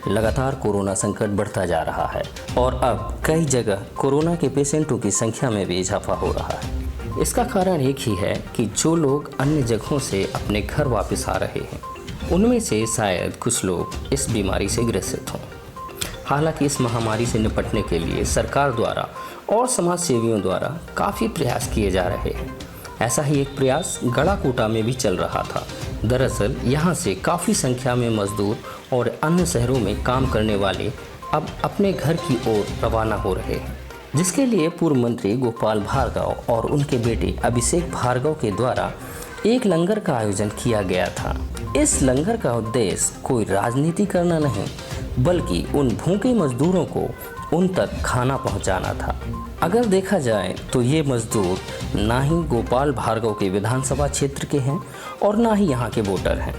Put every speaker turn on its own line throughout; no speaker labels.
लगातार कोरोना संकट बढ़ता जा रहा है और अब कई जगह कोरोना के पेशेंटों की संख्या में भी इजाफा हो रहा है। इसका कारण एक ही है कि जो लोग अन्य जगहों से अपने घर वापस आ रहे हैं, उनमें से शायद कुछ लोग इस बीमारी से ग्रसित हों। हालांकि इस महामारी से निपटने के लिए सरकार द्वारा और समाज सेवियों द्वारा काफ़ी प्रयास किए जा रहे हैं। ऐसा ही एक प्रयास गड़ाकोटा में भी चल रहा था। दरअसल यहाँ से काफ़ी संख्या में मजदूर और अन्य शहरों में काम करने वाले अब अपने घर की ओर रवाना हो रहे हैं, जिसके लिए पूर्व मंत्री गोपाल भार्गव और उनके बेटे अभिषेक भार्गव के द्वारा एक लंगर का आयोजन किया गया था। इस लंगर का उद्देश्य कोई राजनीति करना नहीं, बल्कि उन भूखे मजदूरों को उन तक खाना पहुंचाना था। अगर देखा जाए तो ये मजदूर ना ही गोपाल भार्गव के विधानसभा क्षेत्र के हैं और ना ही यहाँ के वोटर हैं,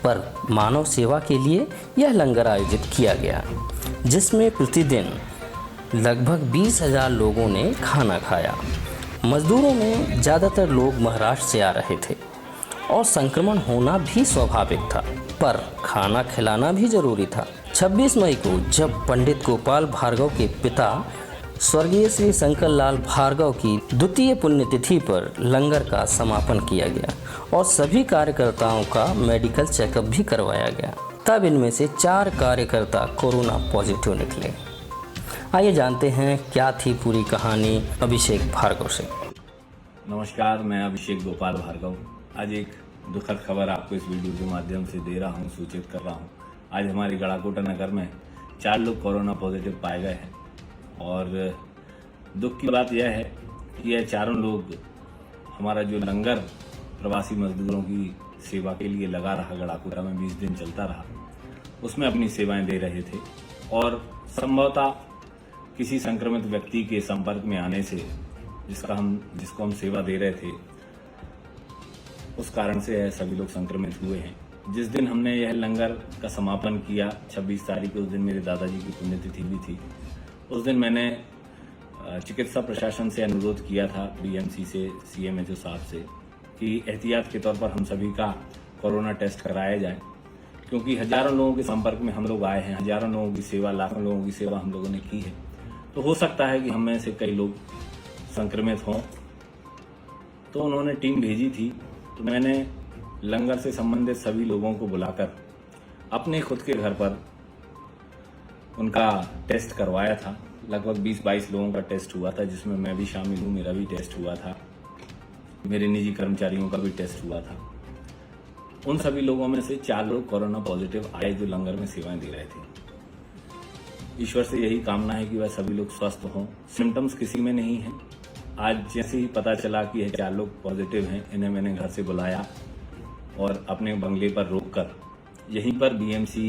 पर मानव सेवा के लिए यह लंगर आयोजित किया गया, जिसमें प्रतिदिन लगभग 20,000 लोगों ने खाना खाया। मजदूरों में ज़्यादातर लोग महाराष्ट्र से आ रहे थे और संक्रमण होना भी स्वाभाविक था, पर खाना खिलाना भी जरूरी था। 26 मई को जब पंडित गोपाल भार्गव के पिता स्वर्गीय श्री शंकर लाल भार्गव की द्वितीय पुण्यतिथि पर लंगर का समापन किया गया और सभी कार्यकर्ताओं का मेडिकल चेकअप भी करवाया गया, तब इनमें से 4 कार्यकर्ता कोरोना पॉजिटिव निकले। आइए जानते हैं क्या थी पूरी कहानी अभिषेक भार्गव से।
नमस्कार, मैं अभिषेक गोपाल भार्गव आज एक दुखद खबर आपको इस वीडियो के माध्यम से दे रहा हूं, सूचित कर रहा हूं। आज हमारे गड़ाकोटा नगर में 4 लोग कोरोना पॉजिटिव पाए गए हैं और दुख की बात यह है कि यह चारों लोग हमारा जो लंगर प्रवासी मजदूरों की सेवा के लिए लगा रहा, गड़ाकोटा में 20 दिन चलता रहा, उसमें अपनी सेवाएं दे रहे थे और संभवतः किसी संक्रमित व्यक्ति के संपर्क में आने से जिसको हम सेवा दे रहे थे, उस कारण से सभी लोग संक्रमित हुए हैं। जिस दिन हमने यह लंगर का समापन किया 26 तारीख को, उस दिन मेरे दादाजी की पुण्यतिथि भी थी। उस दिन मैंने चिकित्सा प्रशासन से अनुरोध किया था, बीएमसी से, सीएमएचओ साहब से, कि एहतियात के तौर पर हम सभी का कोरोना टेस्ट कराया जाए, क्योंकि हजारों लोगों के संपर्क में हम लोग आए हैं, हजारों लोगों की सेवा, लाखों लोगों की सेवा हम लोगों ने की है, तो हो सकता है कि हम में से कई लोग संक्रमित हों। तो उन्होंने टीम भेजी थी, तो मैंने लंगर से संबंधित सभी लोगों को बुलाकर अपने खुद के घर पर उनका टेस्ट करवाया था। लगभग 20-22 लोगों का टेस्ट हुआ था, जिसमें मैं भी शामिल हूँ। मेरा भी टेस्ट हुआ था, मेरे निजी कर्मचारियों का भी टेस्ट हुआ था। उन सभी लोगों में से 4 लोग कोरोना पॉजिटिव आए, जो लंगर में सेवाएं दे रहे थे। ईश्वर से यही कामना है कि वह सभी लोग स्वस्थ हों। सिम्टम्स किसी में नहीं है। आज जैसे ही पता चला कि यह 4 लोग पॉजिटिव हैं, इन्हें मैंने घर से बुलाया और अपने बंगले पर रोककर यहीं पर बीएमसी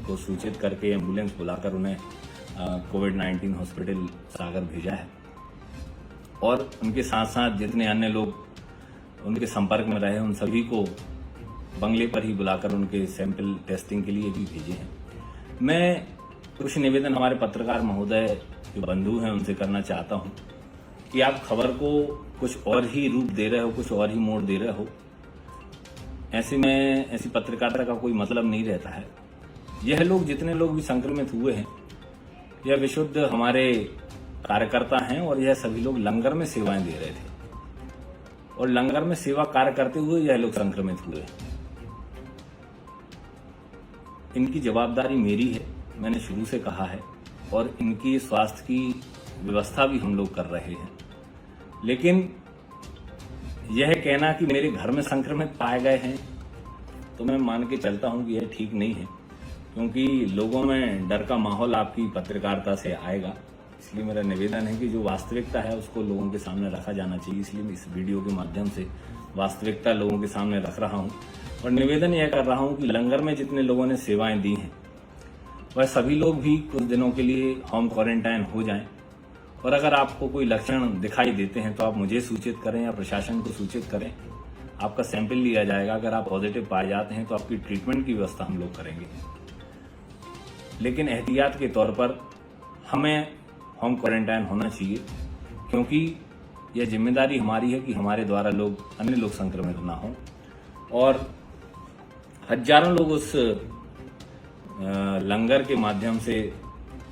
को सूचित करके एम्बुलेंस बुलाकर उन्हें कोविड-19 हॉस्पिटल सागर भेजा है और उनके साथ साथ जितने अन्य लोग उनके संपर्क में रहे, उन सभी को बंगले पर ही बुलाकर उनके सैंपल टेस्टिंग के लिए भी भेजे हैं। मैं कुछ निवेदन हमारे पत्रकार महोदय जो बंधु हैं उनसे करना चाहता हूं कि आप खबर को कुछ और ही रूप दे रहे हो, कुछ और ही मोड़ दे रहे हो। ऐसे में ऐसी पत्रकारिता का कोई मतलब नहीं रहता है। यह लोग, जितने लोग भी संक्रमित हुए हैं, यह विशुद्ध हमारे कार्यकर्ता हैं और यह सभी लोग लंगर में सेवाएं दे रहे थे और लंगर में सेवा कार्य करते हुए यह लोग संक्रमित हुए। इनकी जवाबदारी मेरी है, मैंने शुरू से कहा है, और इनकी स्वास्थ्य की व्यवस्था भी हम लोग कर रहे हैं। लेकिन यह कहना कि मेरे घर में संक्रमित पाए गए हैं, तो मैं मान के चलता हूं कि यह ठीक नहीं है, क्योंकि लोगों में डर का माहौल आपकी पत्रकारिता से आएगा। इसलिए मेरा निवेदन है कि जो वास्तविकता है उसको लोगों के सामने रखा जाना चाहिए। इसलिए मैं इस वीडियो के माध्यम से वास्तविकता लोगों के सामने रख रहा हूं और निवेदन यह कर रहा हूं कि लंगर में जितने लोगों ने सेवाएं दी हैं, वह सभी लोग भी कुछ दिनों के लिए होम क्वारंटाइन हो जाएं। और अगर आपको कोई लक्षण दिखाई देते हैं तो आप मुझे सूचित करें या प्रशासन को सूचित करें। आपका सैंपल लिया जाएगा। अगर आप पॉजिटिव पाए जाते हैं तो आपकी ट्रीटमेंट की व्यवस्था हम लोग करेंगे। लेकिन एहतियात के तौर पर हमें होम क्वारंटाइन होना चाहिए, क्योंकि यह जिम्मेदारी हमारी है कि हमारे द्वारा अन्य लोग संक्रमित ना हों। और हजारों लोग उस लंगर के माध्यम से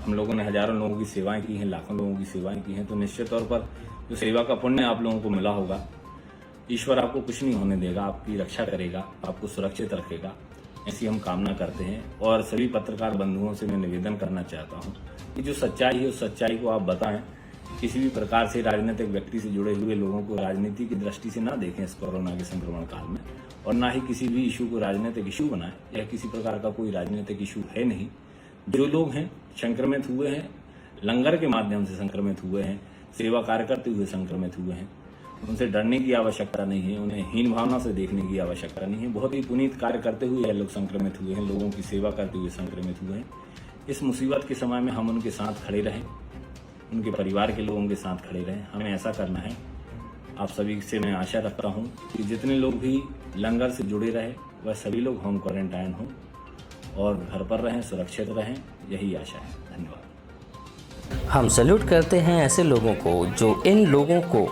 हम लोगों ने हजारों लोगों की सेवाएं की हैं, लाखों लोगों की सेवाएं की हैं, तो निश्चित तौर पर जो सेवा का पुण्य आप लोगों को मिला होगा, ईश्वर आपको कुछ नहीं होने देगा, आपकी रक्षा करेगा, आपको सुरक्षित रखेगा, ऐसी हम कामना करते हैं। और सभी पत्रकार बंधुओं से मैं निवेदन करना चाहता हूं कि जो सच्चाई है उस सच्चाई को आप बताएं। किसी भी प्रकार से राजनीतिक व्यक्ति से जुड़े हुए लोगों को राजनीति की दृष्टि से ना देखें इस कोरोना के संक्रमण काल में, और ना ही किसी भी इशू को राजनीतिक इशू बनाएं। यह किसी प्रकार का कोई राजनीतिक इशू है नहीं। जो लोग हैं संक्रमित हुए हैं, लंगर के माध्यम से संक्रमित हुए हैं, सेवा कार्य करते हुए संक्रमित हुए हैं, उनसे डरने की आवश्यकता नहीं है, उन्हें हीन भावना से देखने की आवश्यकता नहीं है। बहुत ही पुनीत कार्य करते हुए यह लोग संक्रमित हुए हैं, लोगों की सेवा करते हुए संक्रमित हुए हैं। इस मुसीबत के समय में हम उनके साथ खड़े रहें, उनके परिवार के लोगों के साथ खड़े रहें, हमें ऐसा करना है। आप सभी से मैं आशा रखता हूं कि जितने लोग भी लंगर से जुड़े रहे वह सभी लोग होम क्वारंटाइन हों और घर पर रहें, सुरक्षित रहें, यही आशा है। धन्यवाद।
हम सैल्यूट करते हैं ऐसे लोगों को जो इन लोगों को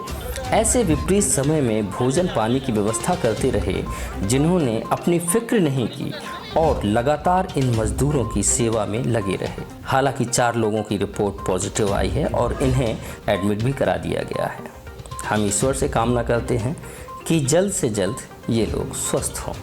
ऐसे विपरीत समय में भोजन पानी की व्यवस्था करते रहे, जिन्होंने अपनी फिक्र नहीं की और लगातार इन मजदूरों की सेवा में लगे रहे। हालांकि 4 लोगों की रिपोर्ट पॉजिटिव आई है और इन्हें एडमिट भी करा दिया गया है। हम ईश्वर से कामना करते हैं कि जल्द से जल्द ये लोग स्वस्थ हों।